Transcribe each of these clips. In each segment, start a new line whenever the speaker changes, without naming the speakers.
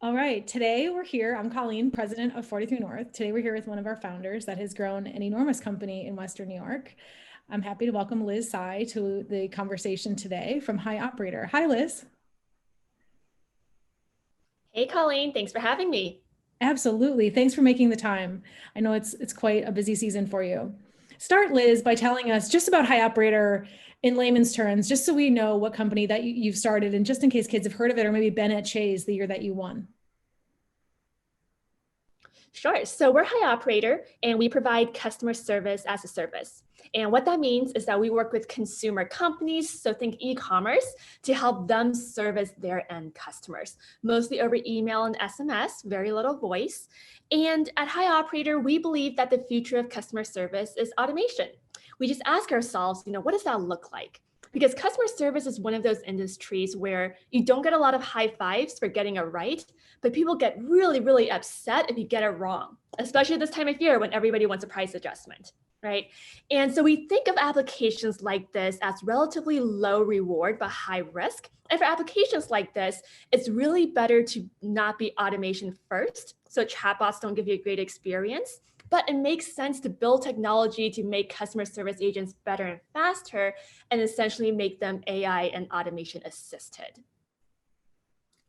All right, today we're here. I'm Colleen, president of 43North. Today we're here with one of our founders that has grown an enormous company in Western New York. I'm happy to welcome Liz Tsai to the conversation today from HiOperator. Hi, Liz.
Hey, Colleen, thanks for having me.
Absolutely. Thanks for making the time. I know it's quite a busy season for you. Start, Liz, by telling us just about HiOperator in layman's terms, just so we know what company that you've started, and just in case kids have heard of it or maybe been at Chase the year that you won.
Sure. So we're HiOperator, and we provide customer service as a service. And what that means is that we work with consumer companies, so think e-commerce, to help them service their end customers, mostly over email and SMS, very little voice. And at HiOperator, we believe that the future of customer service is automation. We just ask ourselves, what does that look like? Because customer service is one of those industries where you don't get a lot of high fives for getting it right, but people get really, really upset if you get it wrong, especially this time of year when everybody wants a price adjustment, right? And so we think of applications like this as relatively low reward, but high risk. And for applications like this, it's really better to not be automation first, so chatbots don't give you a great experience. But it makes sense to build technology to make customer service agents better and faster, and essentially make them AI and automation assisted.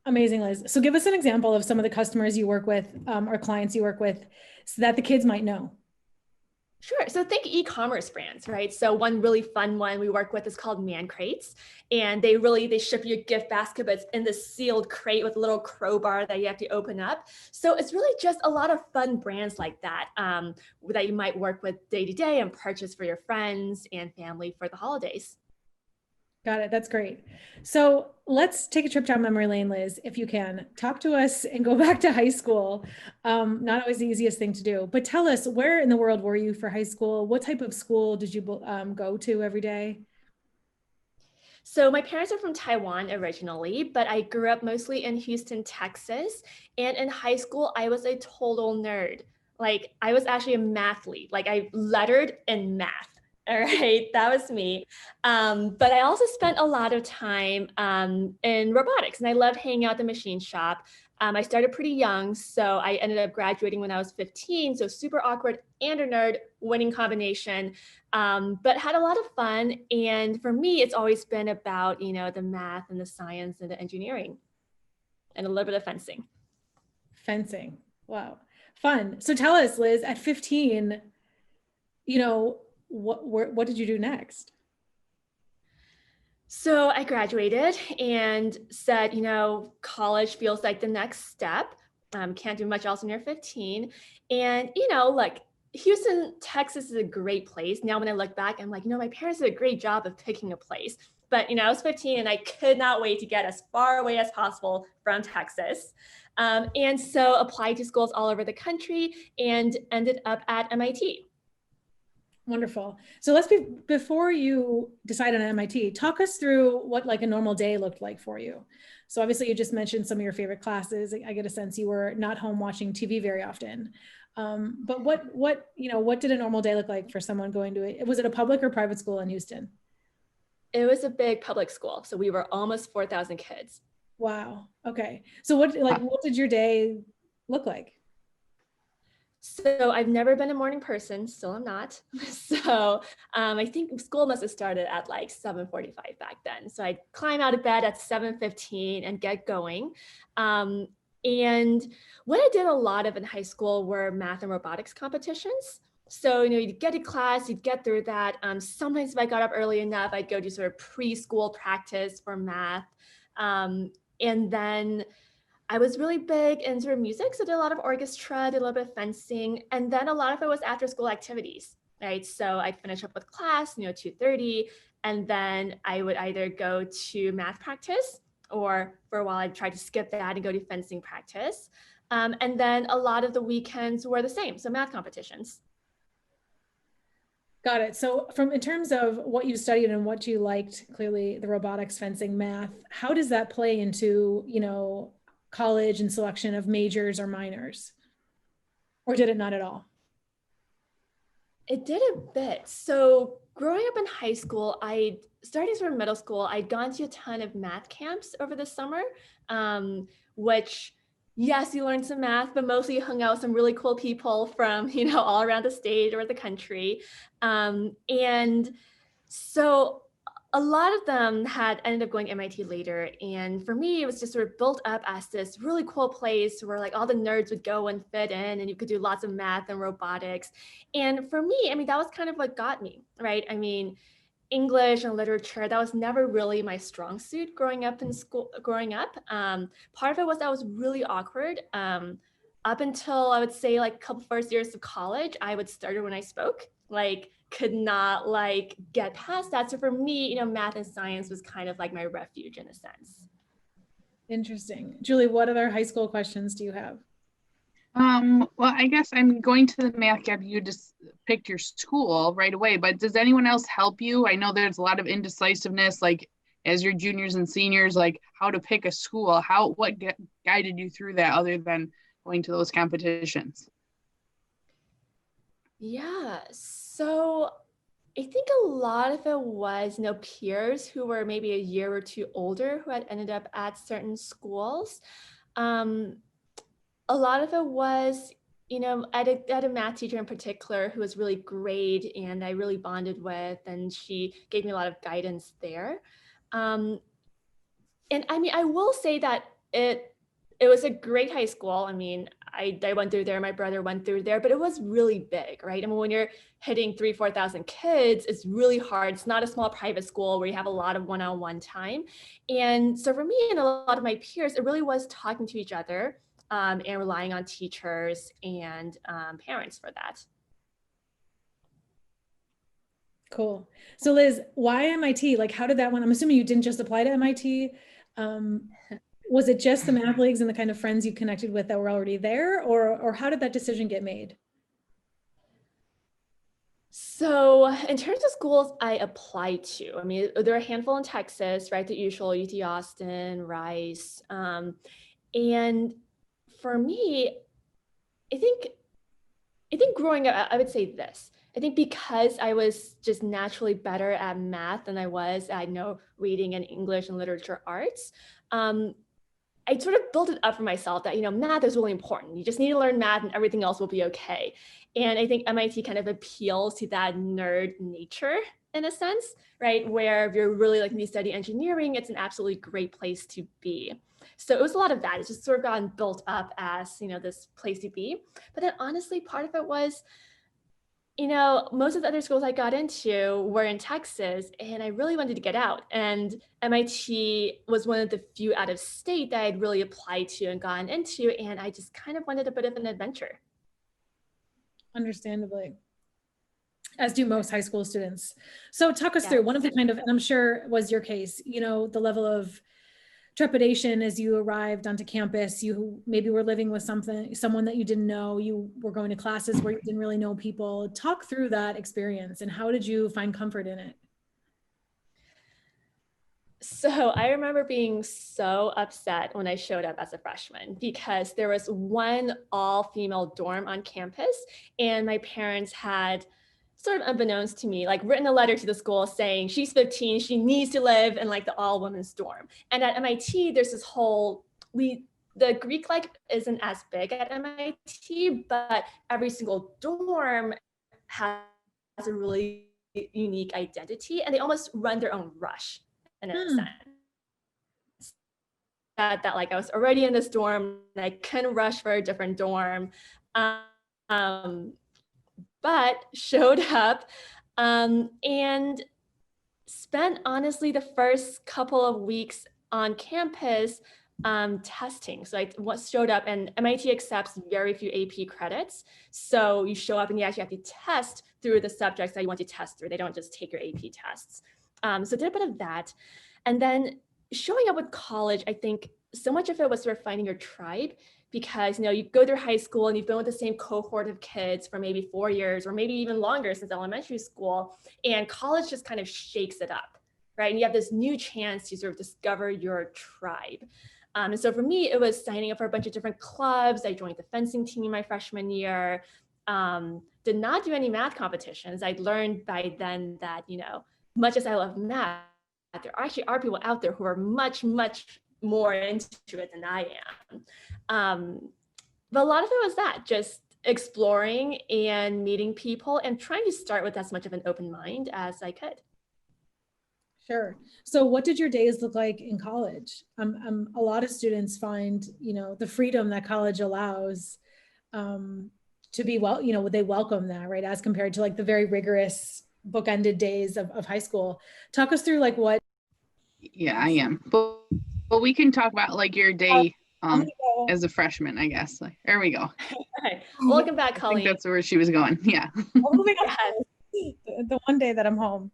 Amazing, Liz. So give us an example of some of the customers you work with or clients you work with so that the kids might know.
Sure. So think e-commerce brands, right? So one really fun one we work with is called Man Crates. And they ship you a gift basket, but it's in this sealed crate with a little crowbar that you have to open up. So it's really just a lot of fun brands like that that you might work with day to day and purchase for your friends and family for the holidays.
Got it. That's great. So let's take a trip down memory lane, Liz, if you can. Talk to us and go back to high school. Not always the easiest thing to do, but tell us, where in the world were you for high school? What type of school did you go to every day?
So my parents are from Taiwan originally, but I grew up mostly in Houston, Texas. And in high school, I was a total nerd. Like I was actually a mathlete. Like I lettered in math. All right, that was me. But I also spent a lot of time in robotics, and I loved hanging out at the machine shop. I started pretty young, so I ended up graduating when I was 15, so super awkward and a nerd, winning combination, but had a lot of fun. And for me, it's always been about, the math and the science and the engineering and a little bit of fencing.
Fencing. Wow. Fun. So tell us, Liz, at 15, what did you do next?
So I graduated and said, college feels like the next step. Can't do much else when you're 15. And, like Houston, Texas is a great place. Now, when I look back, I'm like, my parents did a great job of picking a place. But, I was 15 and I could not wait to get as far away as possible from Texas. And so applied to schools all over the country and ended up at MIT.
Wonderful. So before you decide on MIT, talk us through what like a normal day looked like for you. So obviously you just mentioned some of your favorite classes. I get a sense you were not home watching TV very often. But what did a normal day look like for someone going to it? Was it a public or private school in Houston?
It was a big public school. So we were almost 4,000 kids.
Wow. Okay. So what did your day look like?
So I've never been a morning person, still am not. So I think school must have started at like 7:45 back then. So I'd climb out of bed at 7:15 and get going. And what I did a lot of in high school were math and robotics competitions. So, you'd get to class, you'd get through that. Sometimes if I got up early enough, I'd go do sort of preschool practice for math. And then I was really big in sort of music, so I did a lot of orchestra, did a little bit of fencing, and then a lot of it was after school activities, right? So I'd finish up with class, 2:30, and then I would either go to math practice, or for a while I'd try to skip that and go to fencing practice. And then a lot of the weekends were the same, so math competitions.
Got it. So in terms of what you studied and what you liked, clearly the robotics, fencing, math, how does that play into, college and selection of majors or minors? Or did it not at all?
It did a bit. So growing up in high school, starting from middle school, I'd gone to a ton of math camps over the summer, which Yes, you learned some math, but mostly you hung out with some really cool people from, all around the state or the country. And so a lot of them had ended up going to MIT later. And for me, it was just sort of built up as this really cool place where like all the nerds would go and fit in and you could do lots of math and robotics. And for me, I mean, that was kind of what got me, right? I mean, English and literature, that was never really my strong suit growing up in school, growing up. Part of it was that I was really awkward. Up until I would say like a couple first years of college, I would stutter when I spoke, like could not like get past that. So for me, math and science was kind of like my refuge in a sense.
Interesting. Julie, what other high school questions do you have?
Well, I guess I'm going to the math gap. You just picked your school right away, but does anyone else help you? I know there's a lot of indecisiveness, like as your juniors and seniors, like how to pick a school. What guided you through that other than going to those competitions?
Yeah, so I think a lot of it was, peers who were maybe a year or two older who had ended up at certain schools. Um, a lot of it was, I had a math teacher in particular who was really great and I really bonded with, and she gave me a lot of guidance there. Um, and I mean, I will say that it was a great high school. I mean, I went through there, my brother went through there, but it was really big, right? I mean, when you're hitting 4,000 kids, it's really hard. It's not a small private school where you have a lot of one-on-one time. And so for me and a lot of my peers, it really was talking to each other and relying on teachers and parents for that.
Cool. So Liz, why MIT? Like, how did that one? I'm assuming you didn't just apply to MIT. Was it just the math leagues and the kind of friends you connected with that were already there, or how did that decision get made?
So in terms of schools I applied to, I mean, there are a handful in Texas, right? The usual UT Austin, Rice. And for me, I think growing up, I would say this. I think because I was just naturally better at math than I was at, reading and English and literature arts, I sort of built it up for myself that, math is really important. You just need to learn math and everything else will be okay. And I think MIT kind of appeals to that nerd nature in a sense, right? Where if you're really like me study engineering, it's an absolutely great place to be. So it was a lot of that. It's just sort of gotten built up as, this place to be. But then honestly, part of it was, most of the other schools I got into were in Texas and I really wanted to get out. And MIT was one of the few out of state that I'd really applied to and gotten into. And I just kind of wanted a bit of an adventure.
Understandably. As do most high school students. So talk us through one of the kind of, and I'm sure was your case, the level of trepidation as you arrived onto campus. You maybe were living with someone that you didn't know. You were going to classes where you didn't really know people. Talk through that experience and how did you find comfort in it?
So I remember being so upset when I showed up as a freshman because there was one all-female dorm on campus and my parents had, sort of unbeknownst to me, like written a letter to the school saying she's 15, she needs to live in like the all women's dorm. And at MIT, there's this whole, the Greek life isn't as big at MIT, but every single dorm has a really unique identity and they almost run their own rush in a sense. That like I was already in this dorm and I couldn't rush for a different dorm. But showed up and spent honestly the first couple of weeks on campus testing. So I showed up and MIT accepts very few AP credits. So you show up and you actually have to test through the subjects that you want to test through. They don't just take your AP tests. So did a bit of that. And then showing up with college, I think so much of it was sort of finding your tribe because, you go through high school and you've been with the same cohort of kids for maybe 4 years or maybe even longer since elementary school, and college just kind of shakes it up, right? And you have this new chance to sort of discover your tribe. And so for me, it was signing up for a bunch of different clubs. I joined the fencing team my freshman year, did not do any math competitions. I'd learned by then that, much as I love math, there actually are people out there who are much, much more into it than I am. But a lot of it was that, just exploring and meeting people and trying to start with as much of an open mind as I could.
Sure. So what did your days look like in college? A lot of students find, the freedom that college allows to be, they welcome that, right? As compared to like the very rigorous bookended days of high school. Talk us through like what.
Yeah, I am. But we can talk about like your day as a freshman, I guess. Like, there we go.
Okay. Welcome back, Colleen.
I think that's where she was going. Yeah.
The one day that I'm home.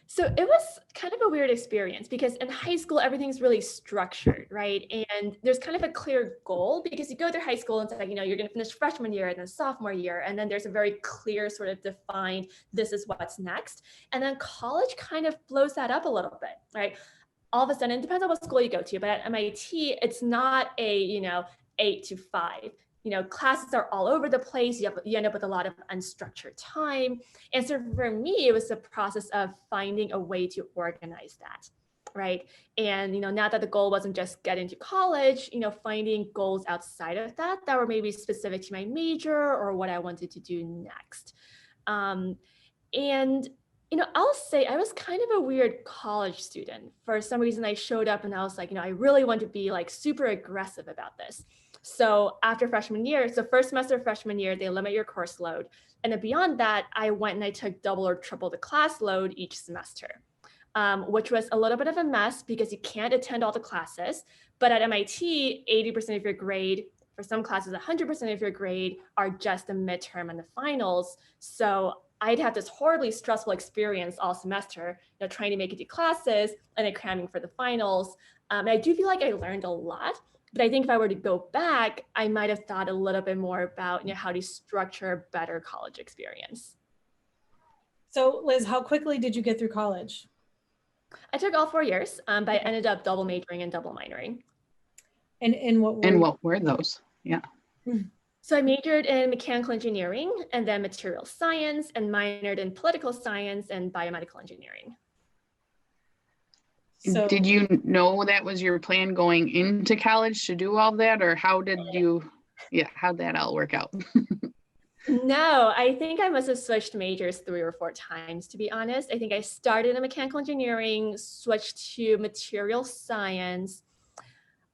So it was kind of a weird experience because in high school, everything's really structured, right? And there's kind of a clear goal because you go through high school and it's like, you're going to finish freshman year and then sophomore year. And then there's a very clear sort of defined, this is what's next. And then college kind of blows that up a little bit, right? All of a sudden, it depends on what school you go to, but at MIT, it's not a, 8 to 5. Classes are all over the place. You end up with a lot of unstructured time. And so for me, it was a process of finding a way to organize that, right? And, now that the goal wasn't just get into college, finding goals outside of that were maybe specific to my major or what I wanted to do next. And I'll say I was kind of a weird college student. For some reason, I showed up and I was like, I really want to be like super aggressive about this. So after freshman year, so first semester of freshman year, they limit your course load. And then beyond that, I went and I took double or triple the class load each semester, which was a little bit of a mess because you can't attend all the classes. But at MIT, 80% of your grade, for some classes, 100% of your grade are just the midterm and the finals. So I'd have this horribly stressful experience all semester, trying to make it to classes and then cramming for the finals. And I do feel like I learned a lot. But I think if I were to go back, I might have thought a little bit more about how to structure a better college experience.
So Liz, how quickly did you get through college?
I took all 4 years, but I ended up double majoring and double minoring.
And what
were those? Yeah.
So I majored in mechanical engineering and then material science and minored in political science and biomedical engineering.
So, did you know that was your plan going into college to do all that, or how'd that all work out?
No, I think I must have switched majors 3 or 4 times, to be honest. I think I started in mechanical engineering, switched to material science.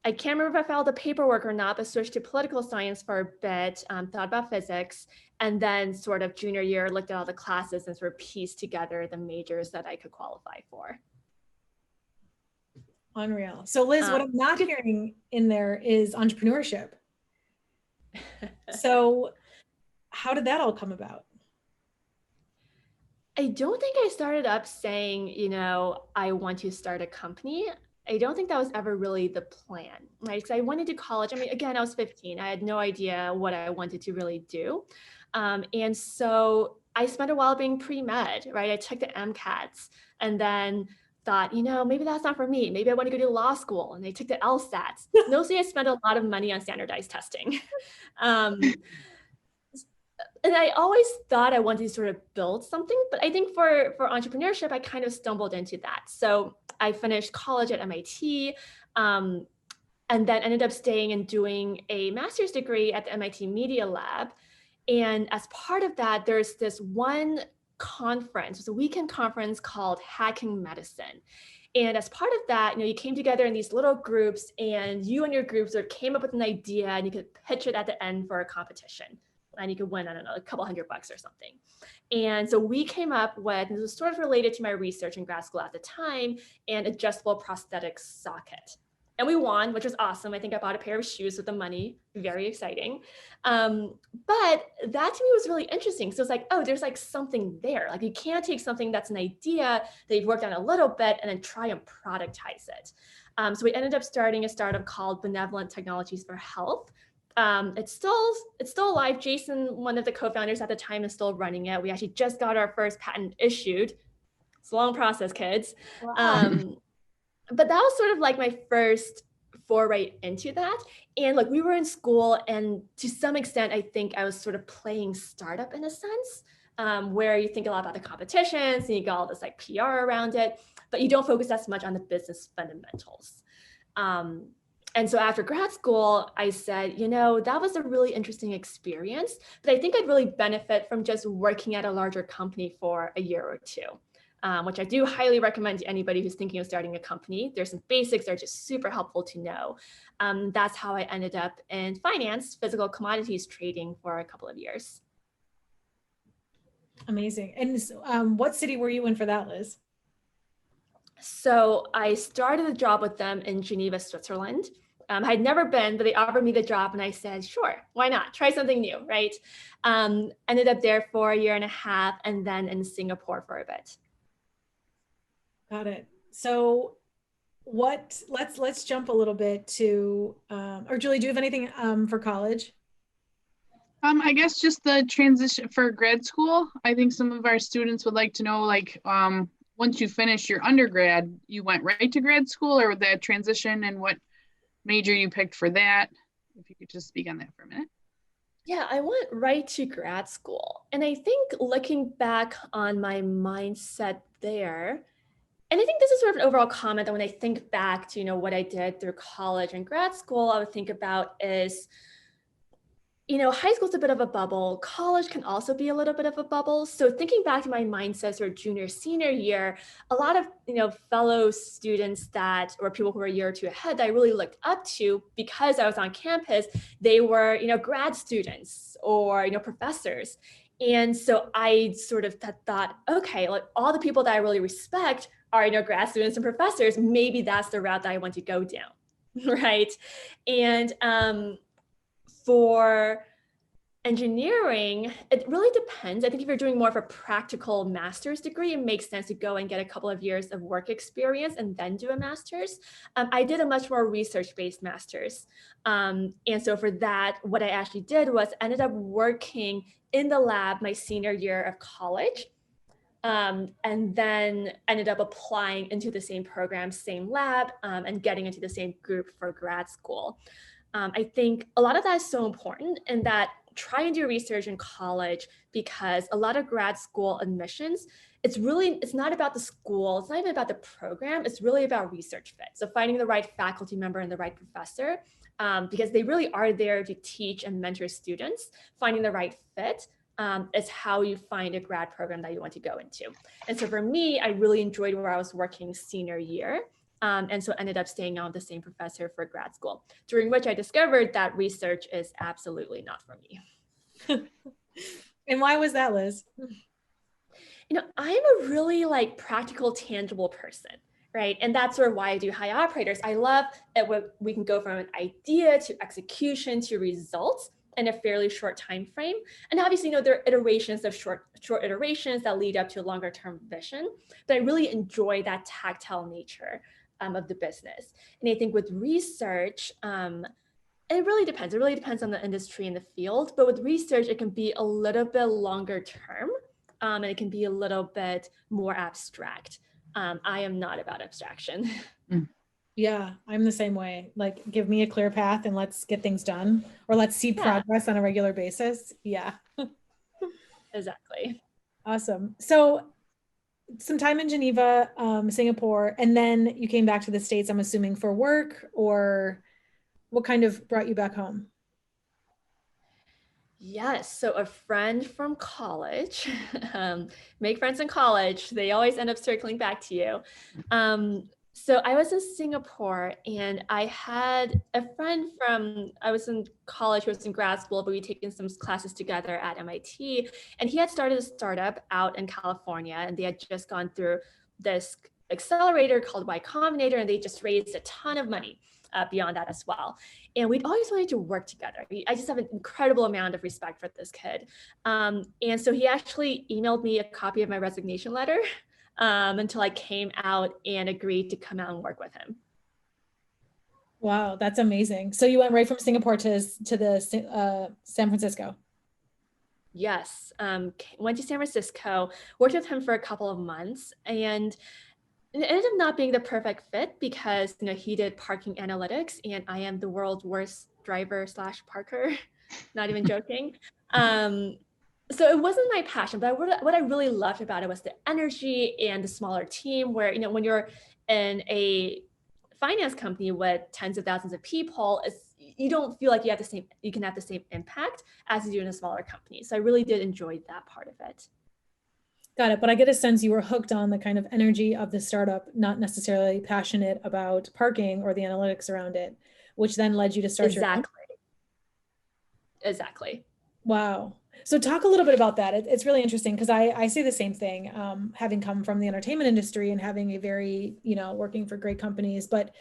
I can't remember if I filed the paperwork or not, but switched to political science for a bit, thought about physics, and then sort of junior year, looked at all the classes and sort of pieced together the majors that I could qualify for.
Unreal. So Liz, what I'm not hearing in there is entrepreneurship. So how did that all come about?
I don't think I started up saying, I want to start a company. I don't think that was ever really the plan, right? Because I went into college. I mean, again, I was 15. I had no idea what I wanted to really do. And so I spent a while being pre-med, right? I took the MCATs and then thought, maybe that's not for me. Maybe I want to go to law school. And I took the LSATs. Mostly I spent a lot of money on standardized testing. And I always thought I wanted to sort of build something, but I think for entrepreneurship, I kind of stumbled into that. So I finished college at MIT and then ended up staying and doing a master's degree at the MIT Media Lab. And as part of that, there's this one conference, it was a weekend conference called Hacking Medicine. And as part of that, you came together in these little groups and you and your groups sort of came up with an idea and you could pitch it at the end for a competition. And you could win, I don't know, a couple $100 or something. And so we came up with, this was sort of related to my research in grad school at the time, an adjustable prosthetic socket. And we won, which was awesome. I think I bought a pair of shoes with the money, very exciting. But that to me was really interesting. So it's like, oh, there's like something there. Like you can't take something that's an idea that you've worked on a little bit and then try and productize it. So we ended up starting a startup called Benevolent Technologies for Health. It's still alive. Jason, one of the co-founders at the time, is still running it. We actually just got our first patent issued. It's a long process, kids. Wow. But that was sort of like my first foray into that. And like we were in school and to some extent, I think I was sort of playing startup in a sense. where you think a lot about the competitions and you got all this like PR around it, but you don't focus as much on the business fundamentals. And so after grad school, I said, that was a really interesting experience, but I think I'd really benefit from just working at a larger company for a year or two, which I do highly recommend to anybody who's thinking of starting a company. There's some basics that are just super helpful to know. That's how I ended up in finance, physical commodities trading for a couple of years.
Amazing. And what city were you in for that, Liz?
So I started a job with them in Geneva, Switzerland. I'd never been, but they offered me the job and I said, sure, why not? Try something new, right? Ended up there for a year and a half and then in Singapore for a bit.
Got it. So let's jump a little bit to, or Julie, do you have anything for college?
I guess just the transition for grad school. I think some of our students would like to know, like, once you finish your undergrad, you went right to grad school, or that transition and what major you picked for that? If you could just speak on that for a minute.
Yeah, I went right to grad school. And I think looking back on my mindset there, and I think this is sort of an overall comment that when I think back to, what I did through college and grad school, I would think about is, high school's a bit of a bubble. College can also be a little bit of a bubble. So thinking back to my mindset sort of junior, senior year, a lot of, fellow students or people who were a year or two ahead that I really looked up to because I was on campus, they were, grad students or, professors. And so I sort of thought, okay, like all the people that I really respect are, grad students and professors. Maybe that's the route that I want to go down, right? And for engineering, it really depends. I think if you're doing more of a practical master's degree, it makes sense to go and get a couple of years of work experience and then do a master's. I did a much more research-based master's. And so for that, what I actually did was ended up working in the lab my senior year of college. And then ended up applying into the same program, same lab, and getting into the same group for grad school. I think a lot of that is so important in that try and do research in college, because a lot of grad school admissions, it's not about the school, it's not even about the program, it's really about research fit. So finding the right faculty member and the right professor, because they really are there to teach and mentor students. Finding the right fit is how you find a grad program that you want to go into. And so for me, I really enjoyed where I was working senior year. And so ended up staying on with the same professor for grad school, during which I discovered that research is absolutely not for me.
And why was that, Liz?
I'm a really practical, tangible person, right? And that's sort of why I do HiOperators. I love that we can go from an idea to execution to results in a fairly short time frame. And obviously, there are iterations of short iterations that lead up to a longer term vision. But I really enjoy that tactile nature of the business. And I think with research, it really depends. It really depends on the industry and the field. But with research, it can be a little bit longer term, and it can be a little bit more abstract. I am not about abstraction.
Yeah, I'm the same way. Like, give me a clear path and let's get things done, or let's see progress on a regular basis. Yeah.
Exactly.
Awesome. So some time in Geneva, Singapore, and then you came back to the States, I'm assuming for work, or what kind of brought you back home?
Yes, so a friend from college, make friends in college, they always end up circling back to you. So I was in Singapore and I had a friend I was in college, who was in grad school, but we'd taken some classes together at MIT. And he had started a startup out in California, and they had just gone through this accelerator called Y Combinator, and they just raised a ton of money beyond that as well. And we'd always wanted to work together. I just have an incredible amount of respect for this kid. And so he actually emailed me a copy of my resignation letter until I came out and agreed to come out and work with him.
Wow, that's amazing. So you went right from Singapore to the San Francisco.
Yes, went to San Francisco, worked with him for a couple of months, and it ended up not being the perfect fit because he did parking analytics, and I am the world's worst driver / parker, not even joking. So it wasn't my passion, but what I really loved about it was the energy and the smaller team where, when you're in a finance company with tens of thousands of people, you don't feel like you can have the same impact as you do in a smaller company. So I really did enjoy that part of it.
Got it. But I get a sense you were hooked on the kind of energy of the startup, not necessarily passionate about parking or the analytics around it, which then led you to start your own.
Exactly.
Wow. So talk a little bit about that. It's really interesting because I say the same thing, having come from the entertainment industry and having a very, working for great companies, but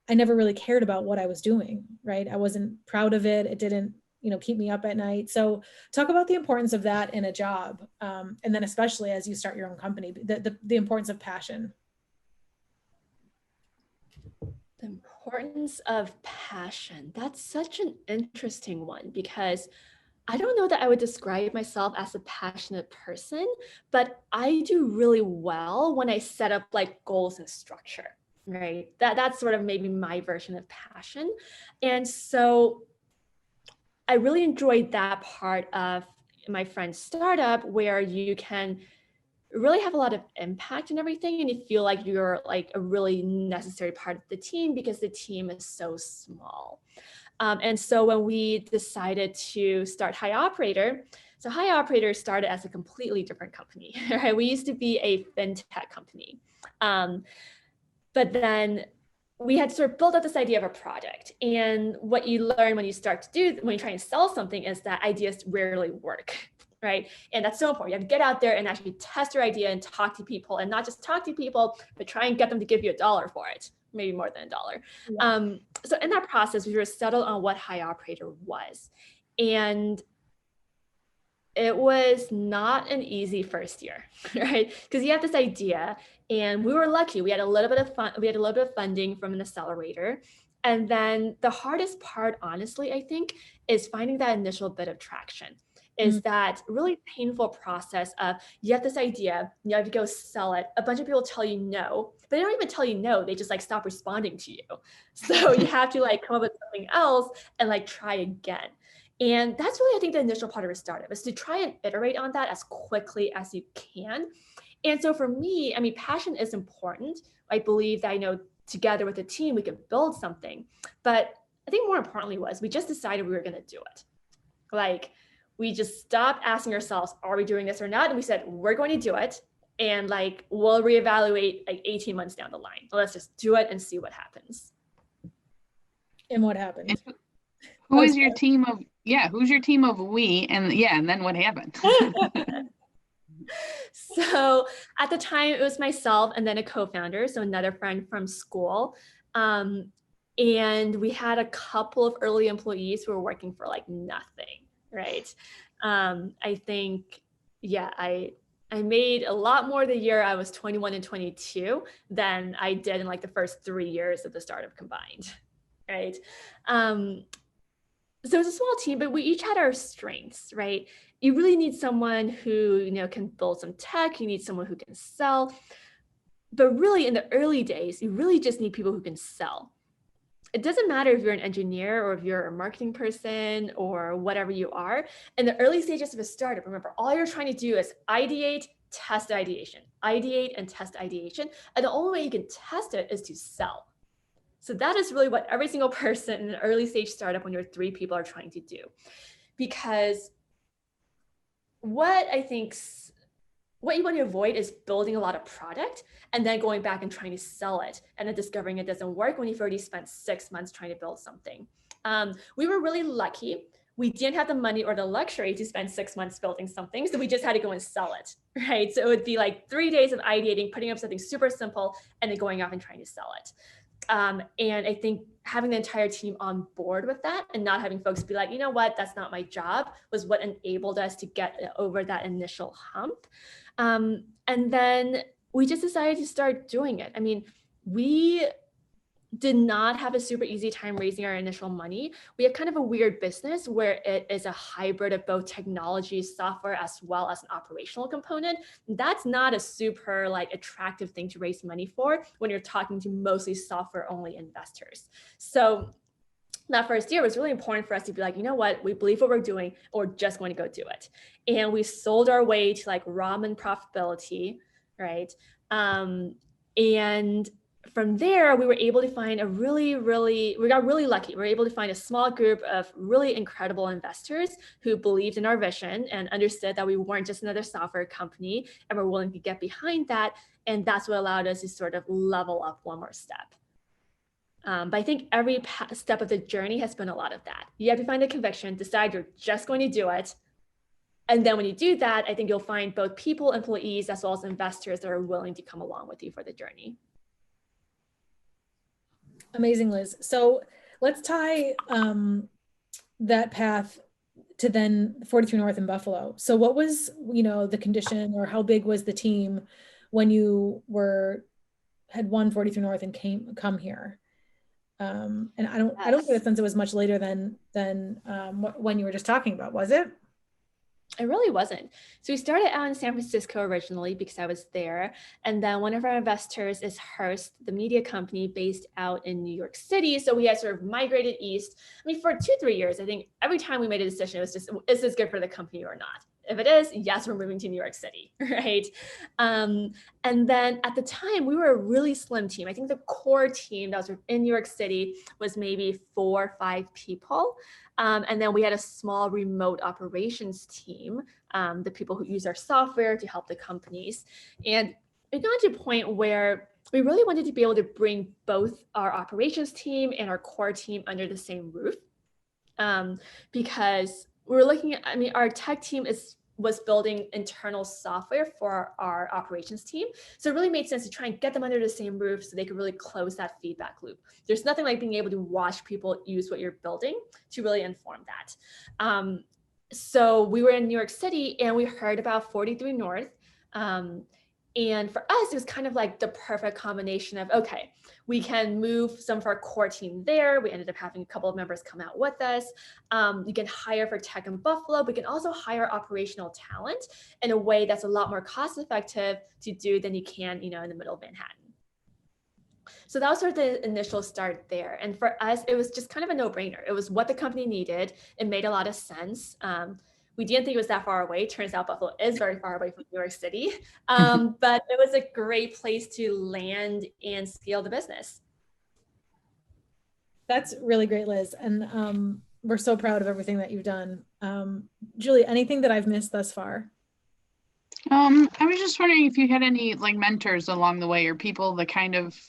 I never really cared about what I was doing, right? I wasn't proud of it. It didn't, keep me up at night. So talk about the importance of that in a job. And then especially as you start your own company, the importance of passion.
The importance of passion. That's such an interesting one because I don't know that I would describe myself as a passionate person, but I do really well when I set up like goals and structure, right? That's sort of maybe my version of passion. And so I really enjoyed that part of my friend's startup where you can really have a lot of impact and everything, and you feel like you're like a really necessary part of the team because the team is so small. And so when we decided to start HiOperator, so HiOperator started as a completely different company, right? We used to be a fintech company. But then we had to sort of build up this idea of a product. And what you learn when you try and sell something is that ideas rarely work, right? And that's so important. You have to get out there and actually test your idea and talk to people, and not just talk to people, but try and get them to give you $1 for it, maybe more than $1. Yeah. So in that process, we were settled on what HiOperator was. And it was not an easy first year, right? Because you have this idea, and we were lucky. We had a little bit of funding from an accelerator. And then the hardest part, honestly, I think, is finding that initial bit of traction. Is that really painful process of you have this idea, you have to go sell it. A bunch of people tell you no, but they don't even tell you no. They just like stop responding to you. So you have to like come up with something else and like try again. And that's really, I think, the initial part of a startup is to try and iterate on that as quickly as you can. And so for me, I mean, passion is important. I believe that, together with the team, we can build something. But I think more importantly was we just decided we were going to do it. Like, we just stopped asking ourselves, are we doing this or not? And we said, we're going to do it. And like, we'll reevaluate like 18 months down the line. Let's just do it and see what happens.
And what happened?
Who's your team of we? And then what happened?
So at the time it was myself and then a co-founder. So another friend from school. And we had a couple of early employees who were working for like nothing. Right. I think, I made a lot more the year I was 21 and 22 than I did in like the first 3 years of the startup combined. Right. So it's a small team, but we each had our strengths, right? You really need someone who, can build some tech. You need someone who can sell. But really in the early days, you really just need people who can sell. It doesn't matter if you're an engineer or if you're a marketing person or whatever you are. In the early stages of a startup, remember, all you're trying to do is ideate, test ideation, ideate and test ideation. And the only way you can test it is to sell. So that is really what every single person in an early stage startup when you're 3 people are trying to do. Because what you want to avoid is building a lot of product and then going back and trying to sell it and then discovering it doesn't work when you've already spent 6 months trying to build something. We were really lucky. We didn't have the money or the luxury to spend 6 months building something. So we just had to go and sell it, right? So it would be like 3 days of ideating, putting up something super simple, and then going off and trying to sell it. And I think having the entire team on board with that and not having folks be like, you know what, that's not my job, was what enabled us to get over that initial hump. And then we just decided to start doing it. I mean, we did not have a super easy time raising our initial money. We have kind of a weird business where it is a hybrid of both technology, software, as well as an operational component. That's not a super like attractive thing to raise money for when you're talking to mostly software only investors. So that first year was really important for us to be like, you know what, we believe what we're doing, or we're just going to go do it. And we sold our way to like ramen profitability, right? And from there, we were able to find we got really lucky. We were able to find a small group of really incredible investors who believed in our vision and understood that we weren't just another software company, and were willing to get behind that. And that's what allowed us to sort of level up one more step. But I think every step of the journey has been a lot of that. You have to find a conviction, decide you're just going to do it. And then when you do that, I think you'll find both people, employees, as well as investors that are willing to come along with you for the journey.
Amazing, Liz. So let's tie that path to then 43 North in Buffalo. So what was, the condition, or how big was the team when you had won 43 North and come here? And I don't get a sense it was much later than when you were just talking about, was it?
It really wasn't. So we started out in San Francisco originally because I was there. And then one of our investors is Hearst, the media company based out in New York City. So we had sort of migrated east. I mean, for 2-3 years, I think every time we made a decision, it was just, is this good for the company or not? If it is, yes, we're moving to New York City, right? And then at the time, we were a really slim team. I think the core team that was in New York City was maybe 4 or 5 people. And then we had a small remote operations team, the people who use our software to help the companies. And it got to a point where we really wanted to be able to bring both our operations team and our core team under the same roof, because we were looking at, our tech team was building internal software for our operations team. So it really made sense to try and get them under the same roof so they could really close that feedback loop. There's nothing like being able to watch people use what you're building to really inform that. So we were in New York City and we heard about 43 North. And for us, it was kind of like the perfect combination of, okay, we can move some of our core team there. We ended up having a couple of members come out with us. We can hire for tech in Buffalo. We can also hire operational talent in a way that's a lot more cost effective to do than you can, in the middle of Manhattan. So that was sort of the initial start there. And for us, it was just kind of a no-brainer. It was what the company needed. It made a lot of sense. We didn't think it was that far away. Turns out Buffalo is very far away from New York City, but it was a great place to land and scale the business.
That's really great, Liz. And we're so proud of everything that you've done. Julie, anything that I've missed thus far?
I was just wondering if you had any mentors along the way, or people that kind of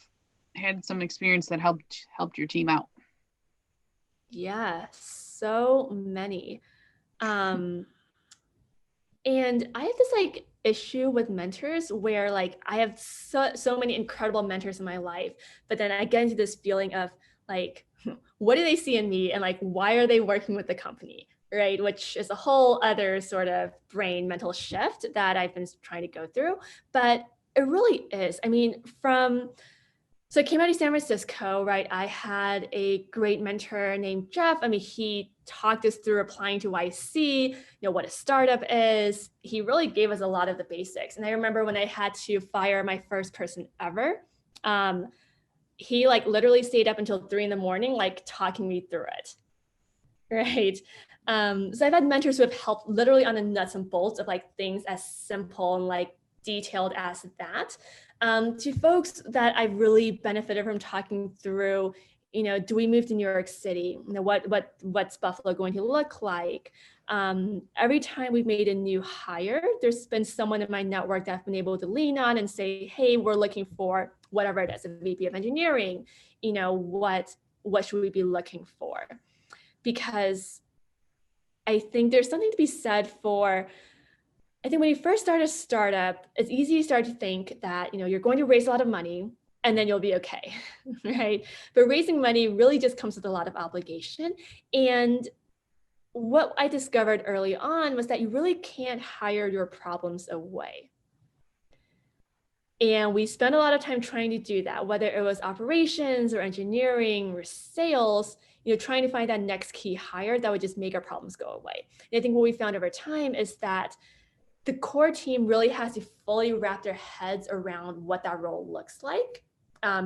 had some experience that helped your team out.
Yeah, so many. And I have this issue with mentors where I have so many incredible mentors in my life, but then I get into this feeling of what do they see in me, and why are they working with the company, right? Which is a whole other sort of brain mental shift that I've been trying to go through, but it really is. So I came out of San Francisco, right? I had a great mentor named Jeff. He talked us through applying to YC, what a startup is. He really gave us a lot of the basics. And I remember when I had to fire my first person ever, he literally stayed up until 3 a.m, talking me through it, right? So I've had mentors who have helped literally on the nuts and bolts of things as simple and detailed as that. To folks that I've really benefited from talking through, do we move to New York City? What's Buffalo going to look like? Every time we've made a new hire, there's been someone in my network that I've been able to lean on and say, hey, we're looking for whatever it is, a VP of engineering, what should we be looking for? Because I think there's something to be said for, I think when you first start a startup, it's easy to start to think that, you're going to raise a lot of money and then you'll be okay, right? But raising money really just comes with a lot of obligation. And what I discovered early on was that you really can't hire your problems away. And we spent a lot of time trying to do that, whether it was operations or engineering or sales, trying to find that next key hire that would just make our problems go away. And I think what we found over time is that the core team really has to fully wrap their heads around what that role looks like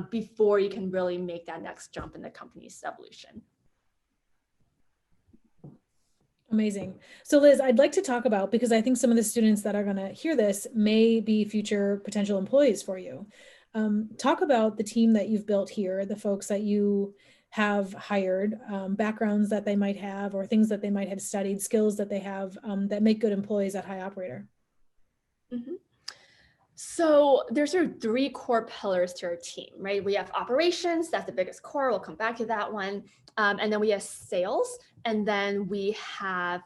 before you can really make that next jump in the company's evolution.
Amazing. So Liz, I'd like to talk about, because I think some of the students that are going to hear this may be future potential employees for you. Talk about the team that you've built here, the folks that you have hired, backgrounds that they might have, or things that they might have studied, skills that they have that make good employees at HiOperator.
Mm-hmm. So there's sort of three core pillars to our team, right? We have operations, that's the biggest core. We'll come back to that one. And then we have sales, and then we have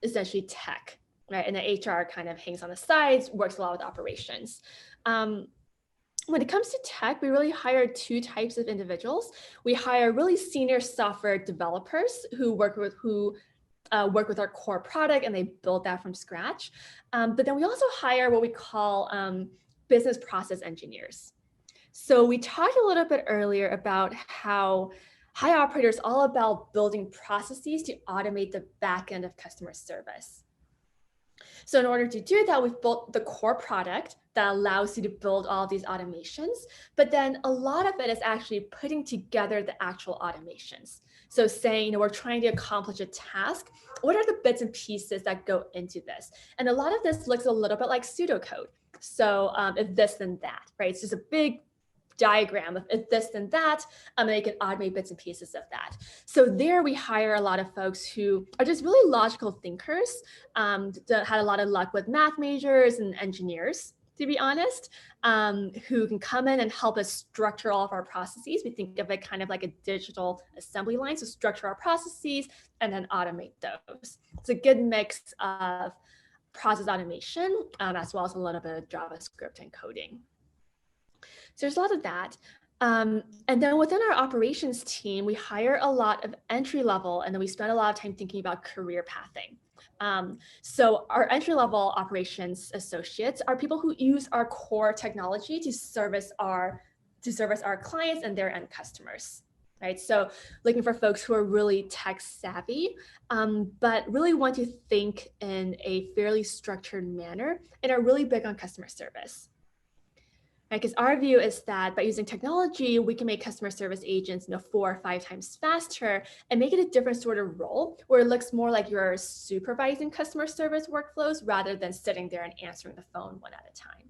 essentially tech, right? And the HR kind of hangs on the sides, works a lot with operations. When it comes to tech, we really hire two types of individuals. We hire really senior software developers who work with our core product, and they build that from scratch. But then we also hire what we call business process engineers. So we talked a little bit earlier about how HiOperator is all about building processes to automate the back end of customer service. So in order to do that, we've built the core product that allows you to build all these automations, but then a lot of it is actually putting together the actual automations. So saying, we're trying to accomplish a task, what are the bits and pieces that go into this? And a lot of this looks a little bit like pseudocode. So if this, then that, right? It's just a big diagram of if this, then that, and they can automate bits and pieces of that. So there we hire a lot of folks who are just really logical thinkers, that had a lot of luck with math majors and engineers, to be honest, who can come in and help us structure all of our processes. We think of it kind of like a digital assembly line, so structure our processes and then automate those. It's a good mix of process automation, as well as a little bit of JavaScript and coding. So there's a lot of that. And then within our operations team, we hire a lot of entry level, and then we spend a lot of time thinking about career pathing. So our entry level operations associates are people who use our core technology to service our clients and their end customers. Right? So looking for folks who are really tech savvy, but really want to think in a fairly structured manner and are really big on customer service. Because our view is that by using technology, we can make customer service agents 4 or 5 times faster and make it a different sort of role where it looks more like you're supervising customer service workflows rather than sitting there and answering the phone one at a time.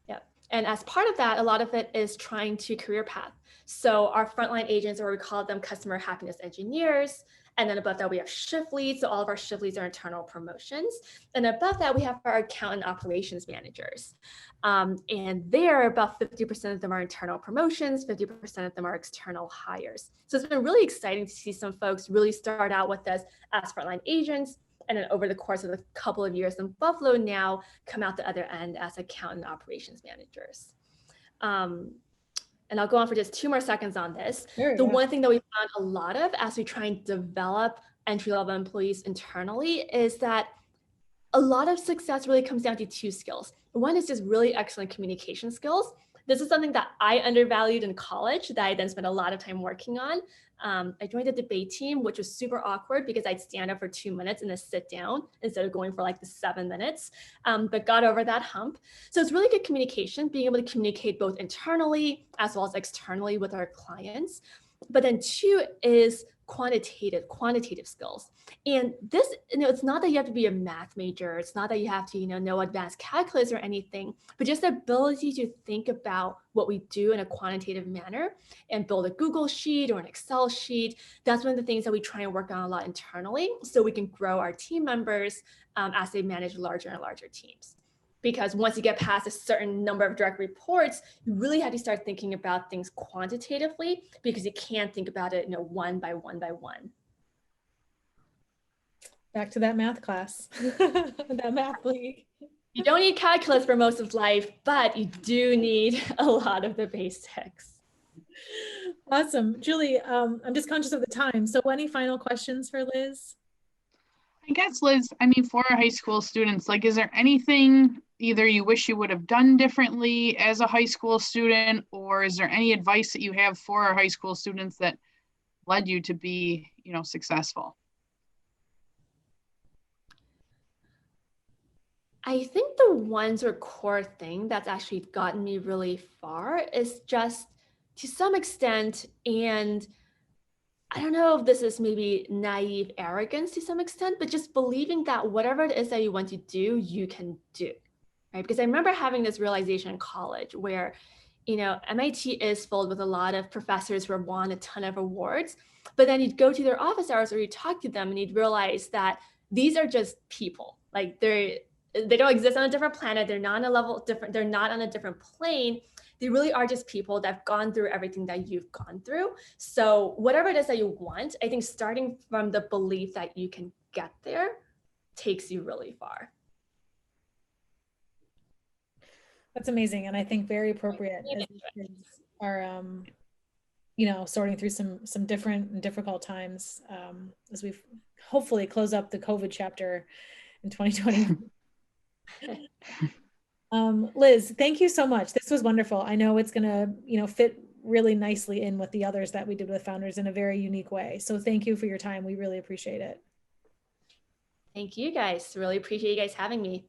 Yep. And as part of that, a lot of it is trying to career path. So our frontline agents, or we call them customer happiness engineers. And then above that, we have shift leads. So all of our shift leads are internal promotions. And above that, we have our account and operations managers. And there, about 50% of them are internal promotions, 50% of them are external hires. So it's been really exciting to see some folks really start out with us as frontline agents, and then over the course of a couple of years in Buffalo now come out the other end as account and operations managers. And I'll go on for just 2 more seconds on this.
Sure,
the
yeah.
one thing that we found a lot of as we try and develop entry-level employees internally is that a lot of success really comes down to 2 skills. One is just really excellent communication skills. This is something that I undervalued in college that I then spent a lot of time working on. I joined a debate team, which was super awkward because I'd stand up for 2 minutes and then sit down instead of going for like the 7 minutes, but got over that hump. So it's really good communication, being able to communicate both internally as well as externally with our clients. But then 2 is quantitative skills. And this, it's not that you have to be a math major. It's not that you have to, know advanced calculus or anything, but just the ability to think about what we do in a quantitative manner and build a Google sheet or an Excel sheet. That's one of the things that we try and work on a lot internally so we can grow our team members as they manage larger and larger teams. Because once you get past a certain number of direct reports, you really have to start thinking about things quantitatively because you can't think about it, one by one by one.
Back to that math class, that math league.
You don't need calculus for most of life, but you do need a lot of the basics.
Awesome. Julie, I'm just conscious of the time. So any final questions for Liz?
I guess, Liz, for our high school students, is there anything either you wish you would have done differently as a high school student, or is there any advice that you have for our high school students that led you to be, successful?
I think the one sort of core thing that's actually gotten me really far is just to some extent, and I don't know if this is maybe naive arrogance to some extent, but just believing that whatever it is that you want to do, you can do, right? Because I remember having this realization in college where, MIT is filled with a lot of professors who have won a ton of awards, but then you'd go to their office hours or you talk to them and you'd realize that these are just people. Like they don't exist on a different planet. They're not on a level different. They're not on a different plane. They really are just people that have gone through everything that you've gone through. So whatever it is that you want, I think starting from the belief that you can get there takes you really far.
That's amazing. And I think very appropriate as these kids are, sorting through some different and difficult times as we've hopefully close up the COVID chapter in 2020. Liz, thank you so much. This was wonderful. I know it's going to, fit really nicely in with the others that we did with founders in a very unique way. So thank you for your time. We really appreciate it.
Thank you guys. Really appreciate you guys having me.